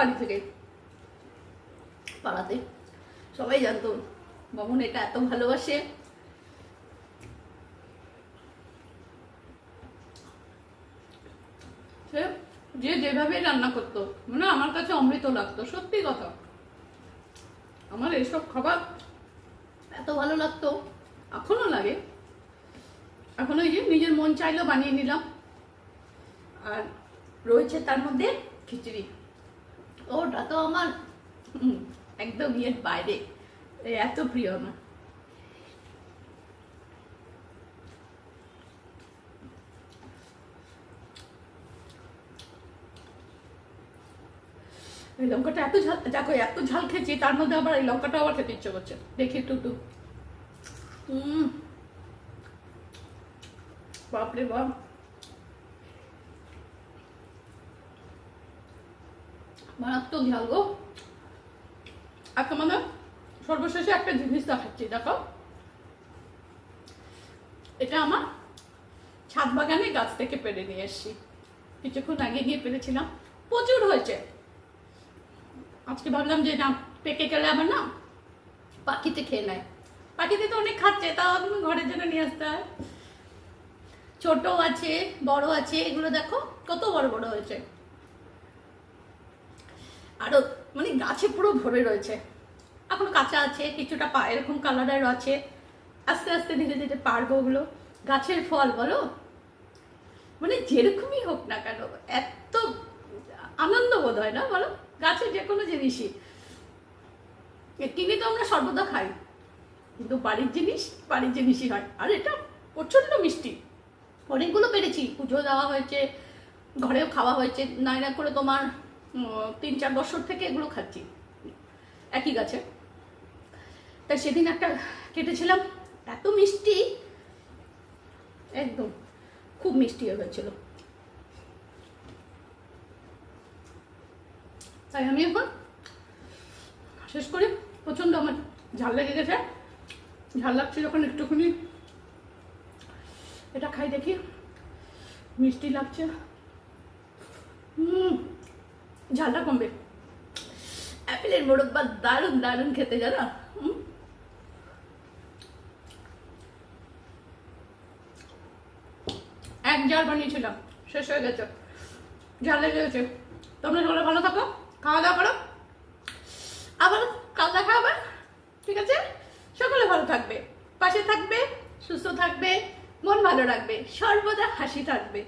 বাড়ি থেকে, পাড়াতে সবাই জানতো মামুন এটা এত ভালোবাসে। সে যে যেভাবে রান্না করতো মানে আমার কাছে অমৃত লাগতো, সত্যি কথা। আমার এইসব খাবার এত ভালো লাগতো, এখনো লাগে। এখন ওই যে নিজের মন চাইলো বানিয়ে নিলাম। আর রয়েছে তার মধ্যে খিচুড়ি, ওটা তো আমার একদম ইয়ের বাইরে, এত প্রিয় আমার। এই লঙ্কাটা এত ঝাল, দেখো এত ঝাল খেয়েছি, তার মধ্যে আবার এই লঙ্কাটা আবার খেতে ইচ্ছে করছে। দেখি একটু একটু, বাপরে বাপ, মারাত্মক ঝাল গো। আর তোমাদের সর্বশেষে একটা জিনিস দেখাচ্ছি, দেখো এটা আমার ছাদ বাগানে গাছ থেকে পেড়ে নিয়ে এসেছি, কিছুক্ষণ আগে গিয়ে পেরেছিলাম, প্রচুর হয়েছে। আজকে ভাবলাম যে না, পেকে গেলে আবার না পাখিতে খেয়ে নেয়, পাখিতে তো অনেক খাচ্ছে, তাও তুমি ঘরের জন্য নিয়ে আসতে হয়। ছোট আছে, বড় আছে, এগুলো দেখো কত বড় বড় হয়েছে, আরো মানে গাছে পুরো ভরে রয়েছে। এখনো কাঁচা আছে, কিছুটা এরকম কালারের আছে, আস্তে আস্তে ধীরে ধীরে পারবো ওগুলো। গাছের ফল বলো, মানে যেরকমই হোক না কেন এত আনন্দ বোধ হয় না বলো, গাছের যে কোনো জিনিসই। কিনে তো আমরা সর্বদা খাই, কিন্তু বাড়ির জিনিস বাড়ির জিনিসই হয়। আর এটা প্রচণ্ড মিষ্টি, অনেকগুলো পেরেছি, পুজো দেওয়া হয়েছে, ঘরেও খাওয়া হয়েছে, নাইনা করে তোমার 3-4 বছর থেকে এগুলো খাচ্ছি একই গাছে। তাই সেদিন একটা কেটেছিলাম, এত মিষ্টি, একদম খুব মিষ্টি হয়েছিল। তাই আমি এখন শেষ করি, প্রচণ্ড আমার ঝাল লেগে গেছে, ঝাল লাগছে যখন একটুখানি এটা খাই দেখি, মিষ্টি লাগছে, ঝালটা কমবে। অ্যাপেলের মোরব্বা দারুণ দারুণ খেতে, জানা। এক জার বানিয়েছিলাম, শেষ হয়ে গেছে, ঝাল লেগে গেছে। তোমরা সবাই ভালো থাকো, খাওয়া দাওয়া করো, আবার কাল দেখা হবে, ঠিক আছে? সকলে ভালো থাকবে, পাশে থাকবে, সুস্থ থাকবে, মন ভালো রাখবে, সর্বদা হাসি থাকবে।